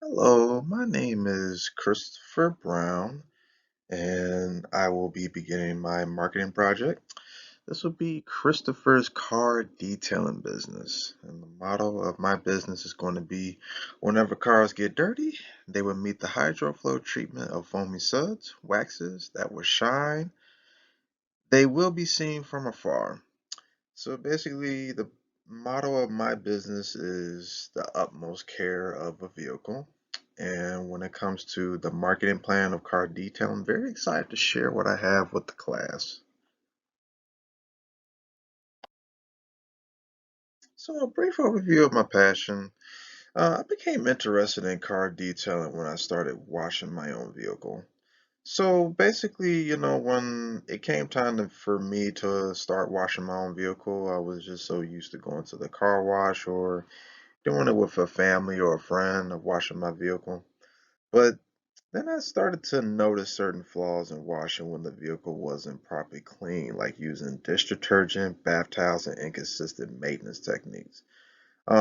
Hello, my name is Christopher Brown, and I will be beginning my marketing project. This will be Christopher's Car Detailing Business. And the motto of my business is going to be whenever cars get dirty, they will meet the hydroflow treatment of foamy suds, waxes that will shine. They will be seen from afar. So basically, the motto of my business is the utmost care of a vehicle. And when it comes to the marketing plan of car detail, I'm very excited to share what I have with the class. So, a brief overview of my passion. I became interested in car detailing when I started washing my own vehicle. So basically, when it came time for me to start washing my own vehicle, I was just so used to going to the car wash or doing it with a family or a friend of washing my vehicle. But then I started to notice certain flaws in washing when the vehicle wasn't properly clean, like using dish detergent, bath towels, and inconsistent maintenance techniques.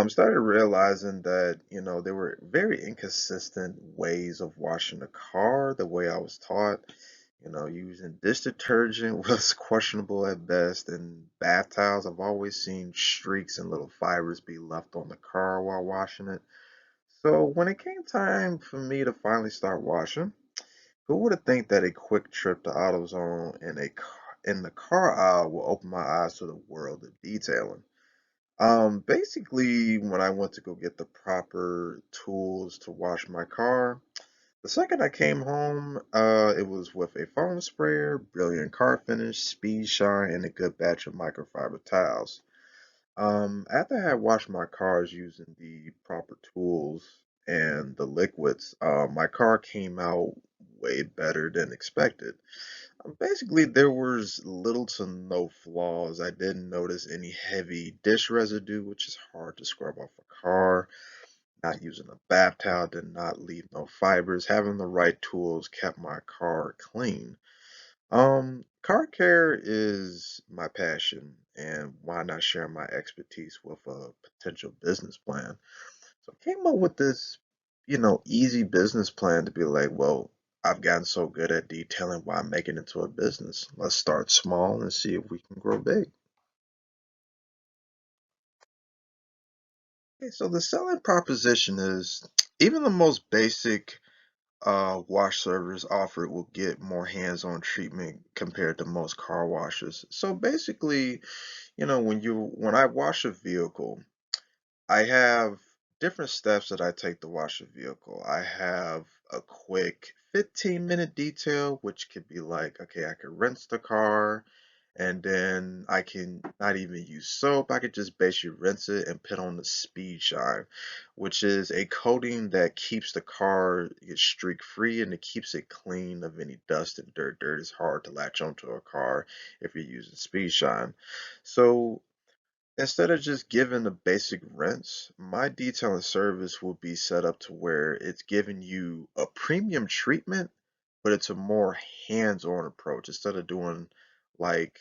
Started realizing that, there were very inconsistent ways of washing the car, the way I was taught. Using dish detergent was questionable at best, and bath towels, I've always seen streaks and little fibers be left on the car while washing it. So when it came time for me to finally start washing, who would have think that a quick trip to AutoZone and in the car aisle will open my eyes to the world of detailing? Basically, when I went to go get the proper tools to wash my car, the second I came home, it was with a foam sprayer, brilliant car finish, speed shine, and a good batch of microfiber towels. After I had washed my cars using the proper tools and the liquids, my car came out way better than expected. Basically, there was little to no flaws. I didn't notice any heavy dish residue, which is hard to scrub off a car. Not using a bath towel did not leave no fibers. Having the right tools kept my car clean. Car care is my passion, and why not share my expertise with a potential business plan? So I came up with this, easy business plan to be like, well, I've gotten so good at detailing, why make it into a business? Let's start small and see if we can grow big. Okay, so the selling proposition is even the most basic wash service offered will get more hands-on treatment compared to most car washes. So basically, when I wash a vehicle, I have different steps that I take to wash a vehicle. I have a quick 15-minute detail, which could be like, okay, I could rinse the car and then I can not even use soap. I could just basically rinse it and put on the speed shine, which is a coating that keeps the car streak free and it keeps it clean of any dust and dirt. Dirt is hard to latch onto a car if you're using speed shine. So instead of just giving the basic rents, my detailing service will be set up to where it's giving you a premium treatment, but it's a more hands-on approach. Instead of doing like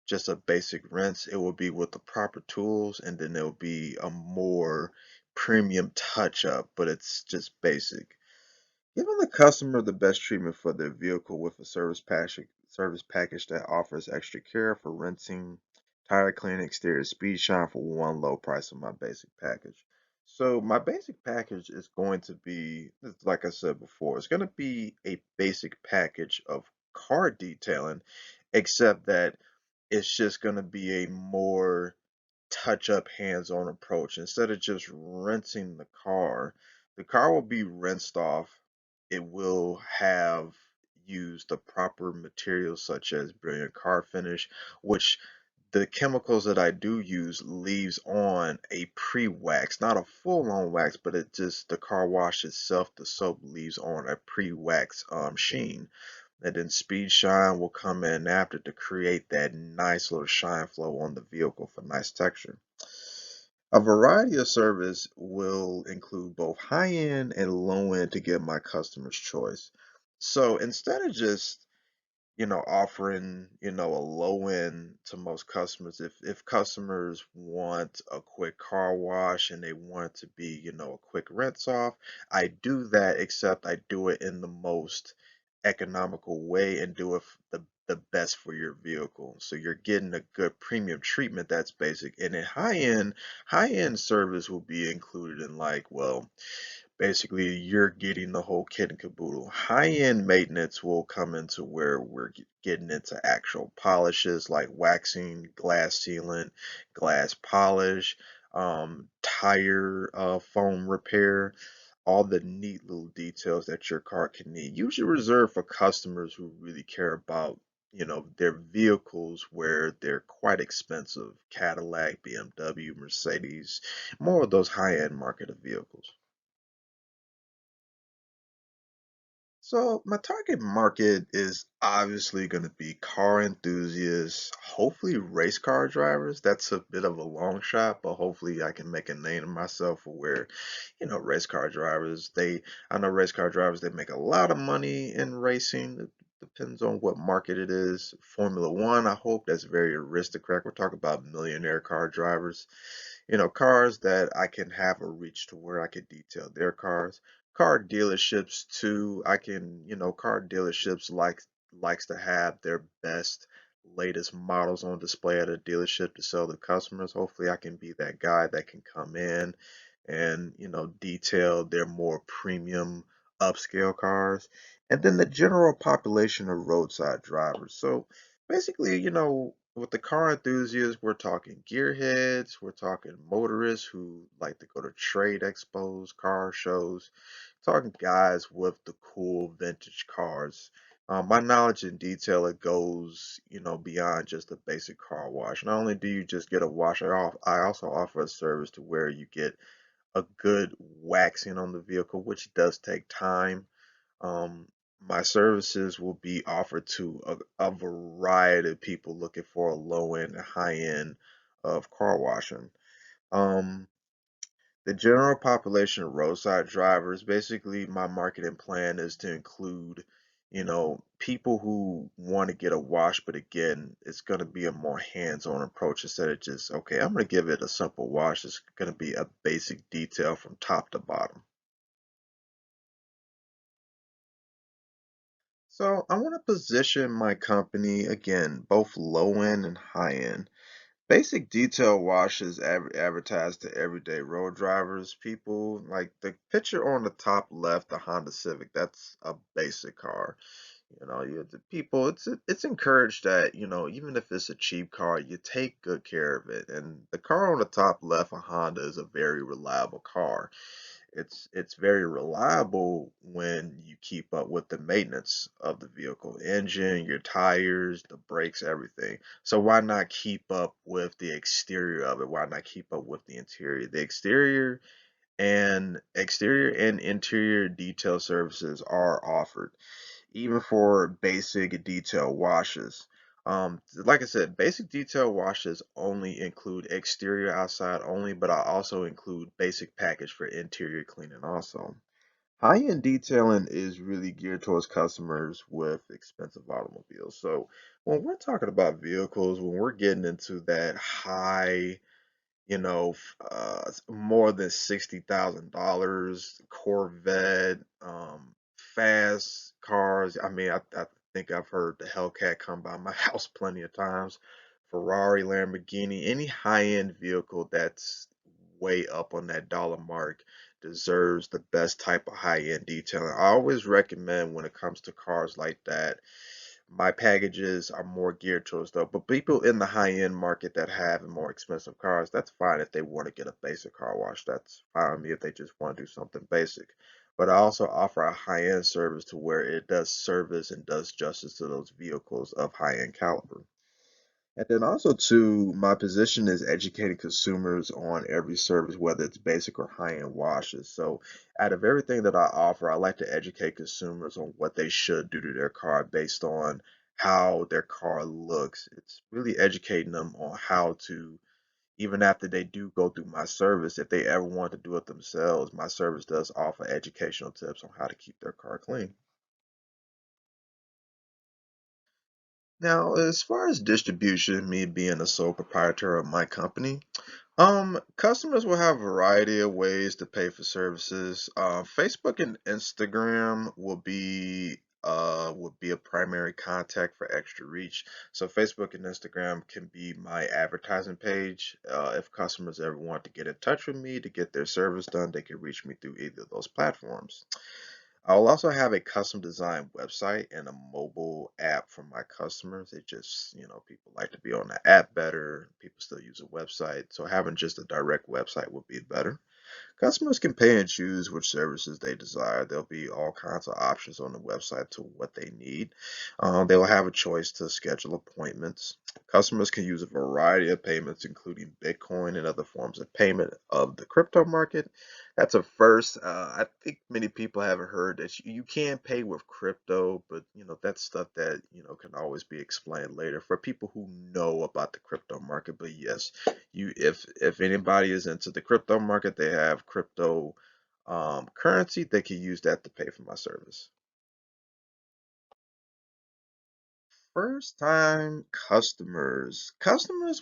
just a basic rinse, it will be with the proper tools, and then there'll be a more premium touch-up, but it's just basic. Giving the customer the best treatment for their vehicle with a service package that offers extra care for rinsing, tire cleaning, exterior speed shine for one low price of my basic package. So my basic package is going to be, like I said before, it's going to be a basic package of car detailing, except that it's just going to be a more touch up hands-on approach. Instead of just rinsing the car will be rinsed off. It will have used the proper materials such as brilliant car finish, which the chemicals that I do use leaves on a pre-wax, not a full-on wax, but it just the car wash itself, the soap leaves on a pre-wax sheen. And then Speed Shine will come in after to create that nice little shine flow on the vehicle for nice texture. A variety of service will include both high end and low end to give my customers choice. So instead of just offering, a low end to most customers. If customers want a quick car wash and they want it to be, a quick rinse off, I do that, except I do it in the most economical way and do it the best for your vehicle. So you're getting a good premium treatment that's basic. And then high end service will be included in, like, well, basically you're getting the whole kit and caboodle. High-end maintenance will come into where we're getting into actual polishes like waxing, glass sealant, glass polish, tire foam repair, all the neat little details that your car can need. Usually reserved for customers who really care about, their vehicles where they're quite expensive. Cadillac, BMW, Mercedes, more of those high-end market vehicles. So my target market is obviously going to be car enthusiasts, hopefully race car drivers. That's a bit of a long shot, but hopefully I can make a name of myself for where, race car drivers, I know race car drivers, they make a lot of money in racing. It depends on what market it is. Formula One, I hope that's very aristocratic. We're talking about millionaire car drivers, cars that I can have a reach to where I could detail their cars. Car dealerships too. Car dealerships likes to have their best latest models on display at a dealership to sell to customers. Hopefully I can be that guy that can come in and, detail their more premium upscale cars. And then the general population of roadside drivers. So basically, with the car enthusiasts, we're talking gearheads, we're talking motorists who like to go to trade expos, car shows, talking guys with the cool vintage cars. My knowledge in detail, it goes, beyond just a basic car wash. Not only do you just get a wash, I also offer a service to where you get a good waxing on the vehicle, which does take time. Um, my services will be offered to a variety of people looking for a low end and high end of car washing. Um, the general population of roadside drivers, basically, my marketing plan is to include, people who want to get a wash, but again, it's going to be a more hands-on approach instead of just, okay, I'm going to give it a simple wash. It's going to be a basic detail from top to bottom. So I want to position my company again, both low end and high end. Basic detail washes advertised to everyday road drivers. People like the picture on the top left, the Honda Civic. That's a basic car. The people. It's encouraged that even if it's a cheap car, you take good care of it. And the car on the top left, a Honda, is a very reliable car. It's very reliable when you keep up with the maintenance of the vehicle, engine, your tires, the brakes, everything. So why not keep up with the exterior of it? Why not keep up with the interior? The exterior and interior detail services are offered even for basic detail washes. Like I said, basic detail washes only include exterior outside only, but I also include basic package for interior cleaning also. High-end detailing is really geared towards customers with expensive automobiles. So when we're talking about vehicles, when we're getting into that high, more than $60,000 Corvette, fast cars. I mean, I think I've heard the Hellcat come by my house plenty of times. Ferrari, Lamborghini, any high-end vehicle that's way up on that dollar mark deserves the best type of high-end detailing. I always recommend when it comes to cars like that, my packages are more geared towards though. But people in the high end market that have more expensive cars, that's fine if they want to get a basic car wash. That's fine with me if they just want to do something basic. But I also offer a high end service to where it does service and does justice to those vehicles of high end caliber. And then also too, my position is educating consumers on every service, whether it's basic or high-end washes. So out of everything that I offer, I like to educate consumers on what they should do to their car based on how their car looks. It's really educating them on how to, even after they do go through my service, if they ever want to do it themselves, my service does offer educational tips on how to keep their car clean. Now, as far as distribution, me being a sole proprietor of my company, customers will have a variety of ways to pay for services. Facebook and Instagram will be a primary contact for extra reach. So Facebook and Instagram can be my advertising page. If customers ever want to get in touch with me to get their service done, they can reach me through either of those platforms. I'll also have a custom designed website and a mobile app for my customers. It just, people like to be on the app better. People still use a website. So having just a direct website would be better. Customers can pay and choose which services they desire. There'll be all kinds of options on the website to what they need. They will have a choice to schedule appointments. Customers can use a variety of payments, including Bitcoin and other forms of payment of the crypto market. That's a first. I think many people haven't heard that you can pay with crypto, but that's stuff that can always be explained later for people who know about the crypto market. But yes, if anybody is into the crypto market, they have crypto currency, they can use that to pay for my service. First time customers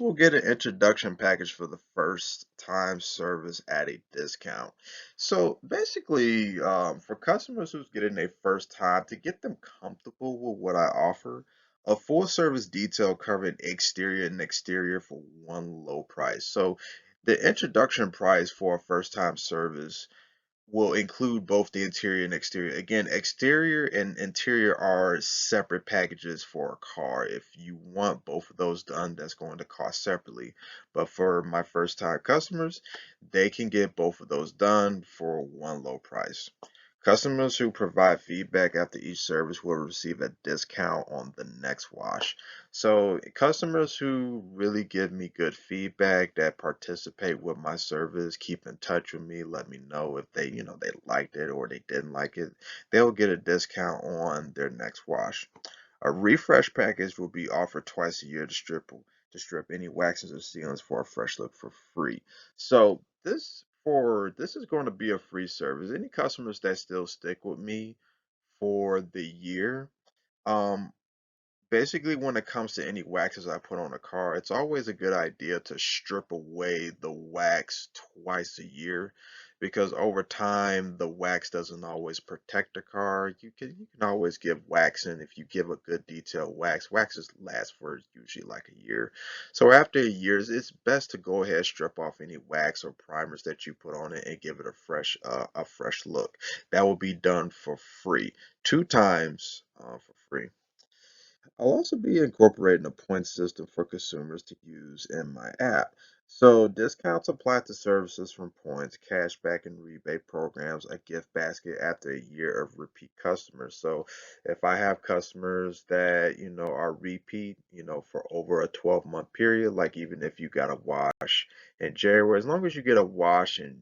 will get an introduction package for the first time service at a discount. So basically, for customers who's getting their first time, to get them comfortable with what I offer, a full service detail covering exterior and exterior for one low price. So the introduction price for a first time service will include both the interior and exterior. Again, exterior and interior are separate packages for a car. If you want both of those done, that's going to cost separately. But for my first time customers, they can get both of those done for one low price. Customers who provide feedback after each service will receive a discount on the next wash. So, customers who really give me good feedback, that participate with my service, keep in touch with me, let me know if they liked it or they didn't like it, they'll get a discount on their next wash. A refresh package will be offered twice a year to strip any waxes or sealants for a fresh look for free. So this is going to be a free service. Any customers that still stick with me for the year, um, basically, when it comes to any waxes I put on a car, it's always a good idea to strip away the wax twice a year because over time the wax doesn't always protect the car. You can always give waxing if you give a good detailed wax. Waxes last for usually like a year. So after a year, it's best to go ahead strip off any wax or primers that you put on it and give it a fresh look. That will be done for free, two times for free. I'll also be incorporating a point system for consumers to use in my app. So discounts apply to services from points, cashback and rebate programs, a gift basket after a year of repeat customers. So if I have customers that, are repeat, for over a 12-month period, like even if you got a wash in January, as long as you get a wash in,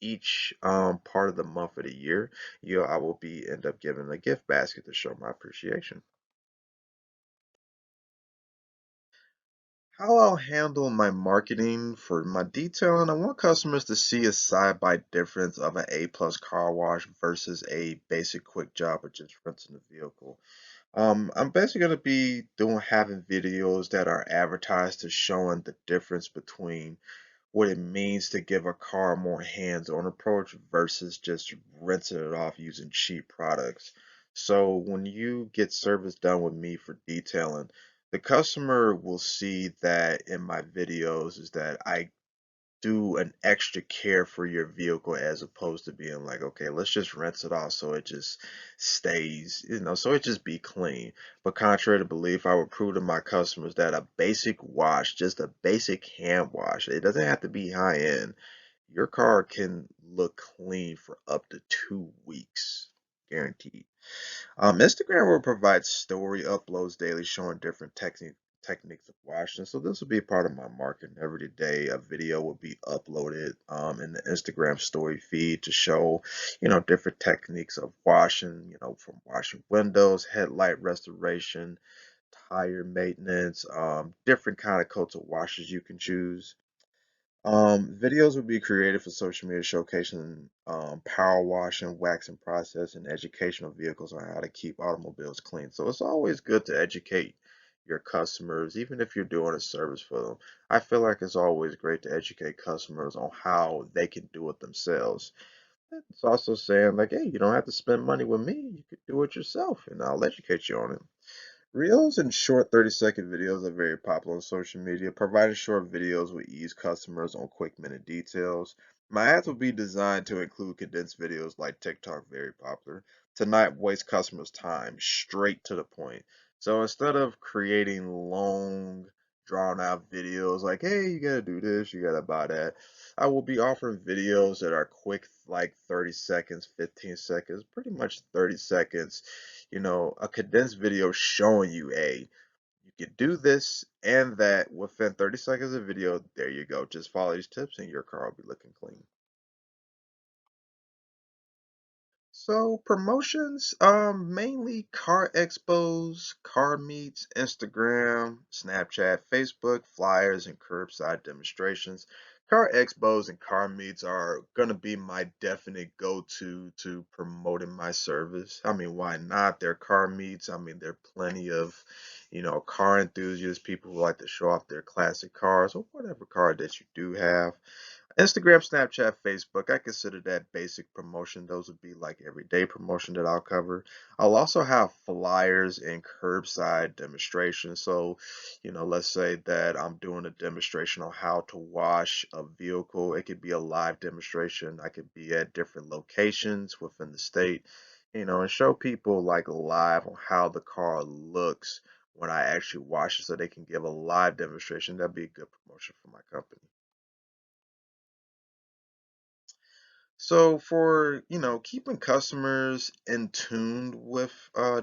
each part of the month of the year, I will be end up giving a gift basket to show my appreciation. How I'll handle my marketing for my detailing, I want customers to see a side by difference of an A+ car wash versus a basic quick job of just rinsing the vehicle. I'm basically going to be doing having videos that are advertised to showing the difference between what it means to give a car a more hands-on approach versus just rinsing it off using cheap products. So when you get service done with me for detailing, the customer will see that in my videos is that I do an extra care for your vehicle as opposed to being like, okay, let's just rinse it off so it just stays, so it just be clean. But contrary to belief, I would prove to my customers that a basic wash, just a basic hand wash, it doesn't have to be high end. Your car can look clean for up to 2 weeks, guaranteed. Instagram will provide story uploads daily showing different techniques of washing. So this will be part of my marketing. Every day a video will be uploaded in the Instagram story feed to show, different techniques of washing, from washing windows, headlight restoration, tire maintenance, different kind of coats of washes you can choose. Videos would be created for social media showcasing power washing, waxing process, and educational vehicles on how to keep automobiles clean. So it's always good to educate your customers, even if you're doing a service for them. I feel like it's always great to educate customers on how they can do it themselves. It's also saying like, hey, you don't have to spend money with me. You could do it yourself, and I'll educate you on it. Reels and short 30-second videos are very popular on social media. Providing short videos will ease customers on quick minute details. My ads will be designed to include condensed videos like TikTok, very popular, to not waste customers' time, straight to the point. So instead of creating long, drawn out videos like, hey, you gotta do this, you gotta buy that, I will be offering videos that are quick, like 30 seconds, 15 seconds, pretty much 30 seconds, a condensed video showing you, a you can do this and that within 30 seconds of video. There you go. Just follow these tips and your car will be looking clean. So promotions, mainly car expos, car meets, Instagram, Snapchat, Facebook, flyers, and curbside demonstrations. Car expos and car meets are gonna be my definite go-to to promoting my service. I mean, why not? They're car meets. I mean, there are plenty of, car enthusiasts, people who like to show off their classic cars or whatever car that you do have. Instagram, Snapchat, Facebook, I consider that basic promotion. Those would be like everyday promotion that I'll cover. I'll also have flyers and curbside demonstrations. So, let's say that I'm doing a demonstration on how to wash a vehicle. It could be a live demonstration. I could be at different locations within the state, and show people like live on how the car looks when I actually wash it so they can give a live demonstration. That'd be a good promotion for my company. So for, keeping customers in tune with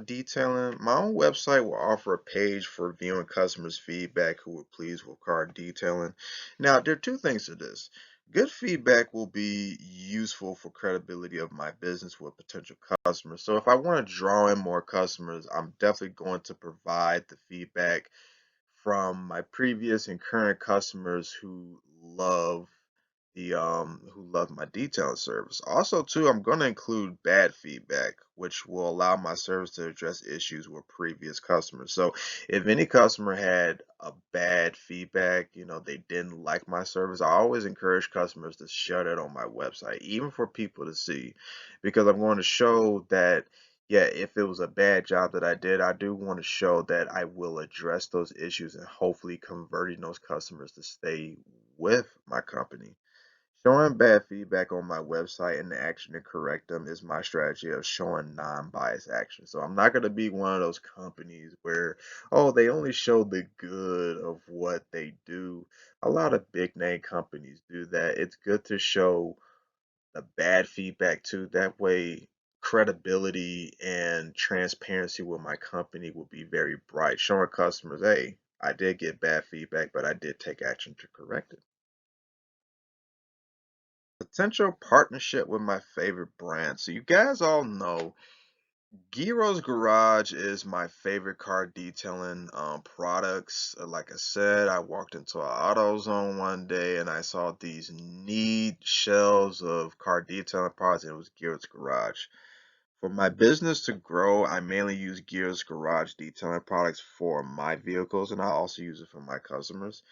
detailing, my own website will offer a page for viewing customers' feedback who were pleased with car detailing. Now, there are two things to this. Good feedback will be useful for credibility of my business with potential customers. So if I want to draw in more customers, I'm definitely going to provide the feedback from my previous and current customers who love my detailing service. Also, too, I'm going to include bad feedback, which will allow my service to address issues with previous customers. So, if any customer had a bad feedback, they didn't like my service, I always encourage customers to share it on my website, even for people to see, because I'm going to show that, yeah, if it was a bad job that I did, I do want to show that I will address those issues and hopefully converting those customers to stay with my company. Showing bad feedback on my website and the action to correct them is my strategy of showing non-biased action. So I'm not going to be one of those companies where, oh, they only show the good of what they do. A lot of big name companies do that. It's good to show the bad feedback too. That way, credibility and transparency with my company will be very bright, showing customers, hey, I did get bad feedback, but I did take action to correct it. Potential partnership with my favorite brand. So you guys all know Giro's Garage is my favorite car detailing products. Like I said, I walked into an AutoZone one day and I saw these neat shelves of car detailing products, and it was Giro's Garage. For my business to grow, I mainly use Gears Garage detailing products for my vehicles, and I also use it for my customers.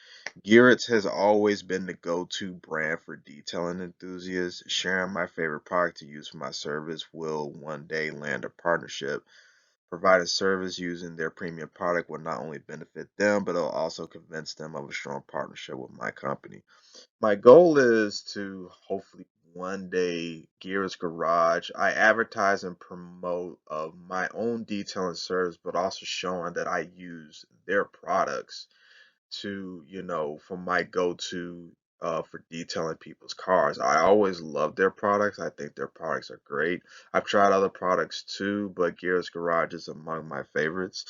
Gearits has always been the go-to brand for detailing enthusiasts. Sharing my favorite product to use for my service will one day land a partnership. Provide a service using their premium product will not only benefit them, but it'll also convince them of a strong partnership with my company. My goal is to hopefully one day Gears Garage. I advertise and promote of my own detailing service, but also showing that I use their products to, for my go-to for detailing people's cars. I always love their products. I think their products are great. I've tried other products too, but Gears Garage is among my favorites.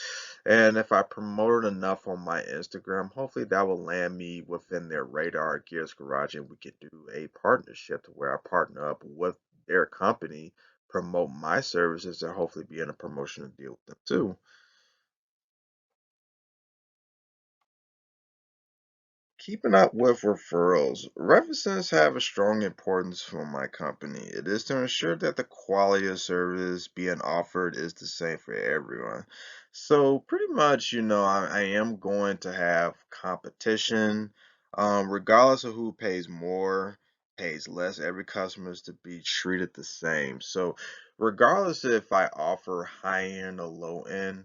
And if I promote it enough on my Instagram, hopefully that will land me within their radar, Gears Garage, and we could do a partnership to where I partner up with their company, promote my services, and hopefully be in a promotional deal with them too. Keeping up with referrals. References have a strong importance for my company. It is to ensure that the quality of service being offered is the same for everyone. So pretty much, I am going to have competition, regardless of who pays more, pays less. Every customer is to be treated the same. So regardless if I offer high end or low end,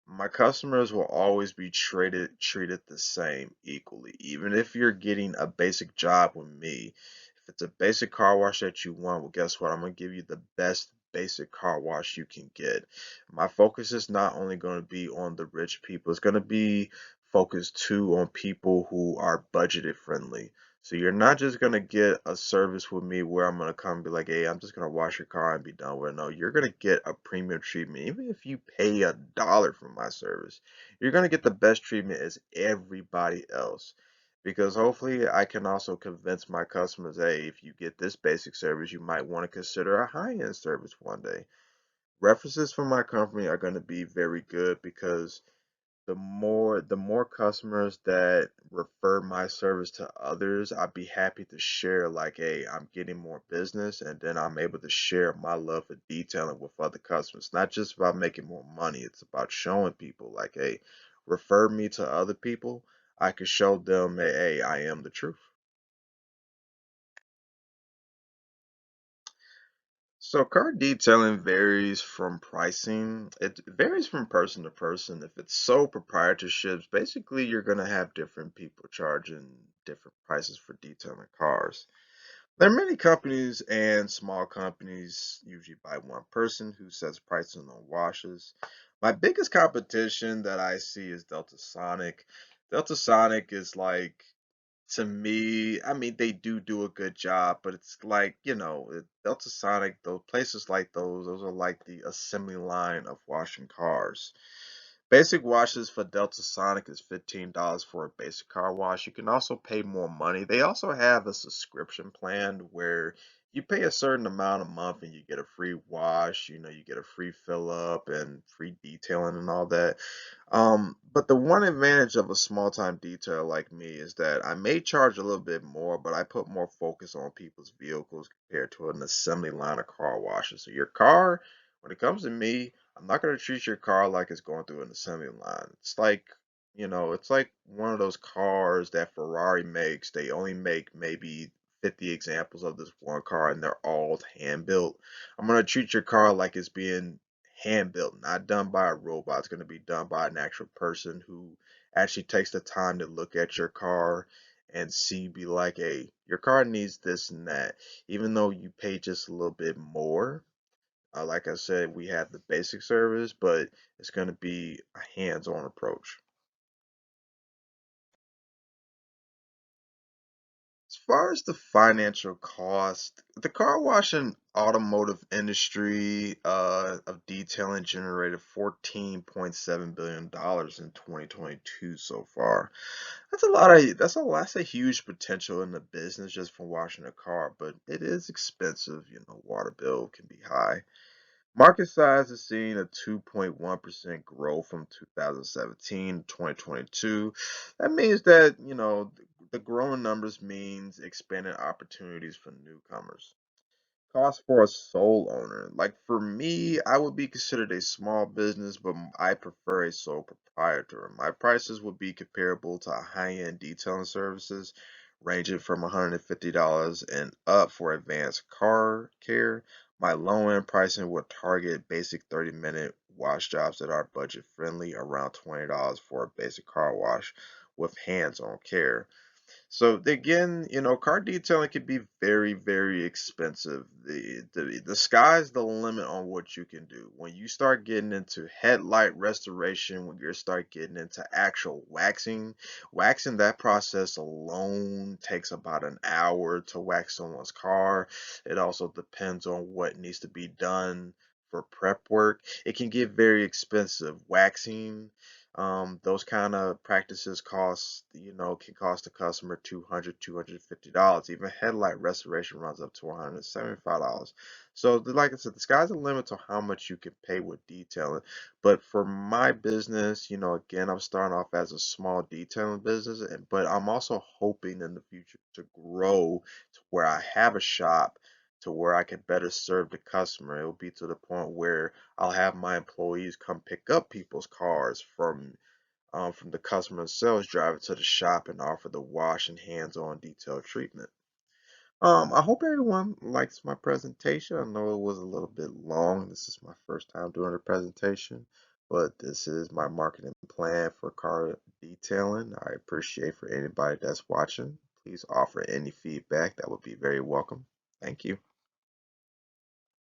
my customers will always be treated the same equally. Even if you're getting a basic job with me, if it's a basic car wash that you want, well, guess what? I'm gonna give you the best basic car wash you can get. My focus is not only going to be on the rich people, it's going to be focused too on people who are budgeted friendly. So you're not just gonna get a service with me where I'm gonna come and be like, hey, I'm just gonna wash your car and be done with it. No, you're gonna get a premium treatment. Even if you pay $1 for my service, you're gonna get the best treatment as everybody else. Because hopefully I can also convince my customers, hey, if you get this basic service, you might want to consider a high-end service one day. References from my company are going to be very good because the more customers that refer my service to others, I'd be happy to share like, hey, I'm getting more business, and then I'm able to share my love for detailing with other customers. Not just about making more money, it's about showing people like, hey, refer me to other people. I could show them that, hey, I am the truth. So car detailing varies from pricing. It varies from person to person. If it's sole proprietorships, basically you're gonna have different people charging different prices for detailing cars. There are many companies and small companies, usually by one person, who sets prices on washes. My biggest competition that I see is Delta Sonic. Delta Sonic is like, to me, I mean, they do a good job, but it's like, Delta Sonic, those places like those are like the assembly line of washing cars. Basic washes for Delta Sonic is $15 for a basic car wash. You can also pay more money. They also have a subscription plan where you pay a certain amount a month and you get a free wash, you get a free fill up and free detailing and all that. But the one advantage of a small time detailer like me is that I may charge a little bit more, but I put more focus on people's vehicles compared to an assembly line of car washes. So your car, when it comes to me, I'm not going to treat your car like it's going through an assembly line. It's like one of those cars that Ferrari makes. They only make maybe 50 examples of this one car and they're all hand built. I'm going to treat your car like it's being hand built, not done by a robot. It's going to be done by an actual person who actually takes the time to look at your car and see, be like, hey, your car needs this and that. Even though you pay just a little bit more, like I said, we have the basic service, but it's going to be a hands-on approach. As far as the financial cost, the car wash and automotive industry of detailing generated $14.7 billion in 2022 so far. That's a huge potential in the business just from washing a car, but it is expensive. Water bill can be high. Market size is seeing a 2.1% growth from 2017 to 2022. That means that, the growing numbers means expanded opportunities for newcomers. Cost for a sole owner. Like for me, I would be considered a small business, but I prefer a sole proprietor. My prices would be comparable to high-end detailing services, ranging from $150 and up for advanced car care. My low-end pricing would target basic 30-minute wash jobs that are budget friendly, around $20 for a basic car wash with hands-on care. So again, car detailing can be very, very expensive. The sky's the limit on what you can do. When you start getting into headlight restoration, when you start getting into actual waxing, that process alone takes about an hour to wax someone's car. It also depends on what needs to be done for prep work. It can get very expensive. Waxing, Those kind of practices can cost the customer $250. Even headlight restoration runs up to $175. So, like I said, the sky's the limit to how much you can pay with detailing. But for my business, again, I'm starting off as a small detailing business, but I'm also hoping in the future to grow to where I have a shop to where I can better serve the customer. It will be to the point where I'll have my employees come pick up people's cars from the customer themselves, drive it to the shop and offer the wash and hands-on detailed treatment. I hope everyone likes my presentation. I know it was a little bit long. This is my first time doing a presentation, but this is my marketing plan for car detailing. I appreciate for anybody that's watching. Please offer any feedback. That would be very welcome. Thank you.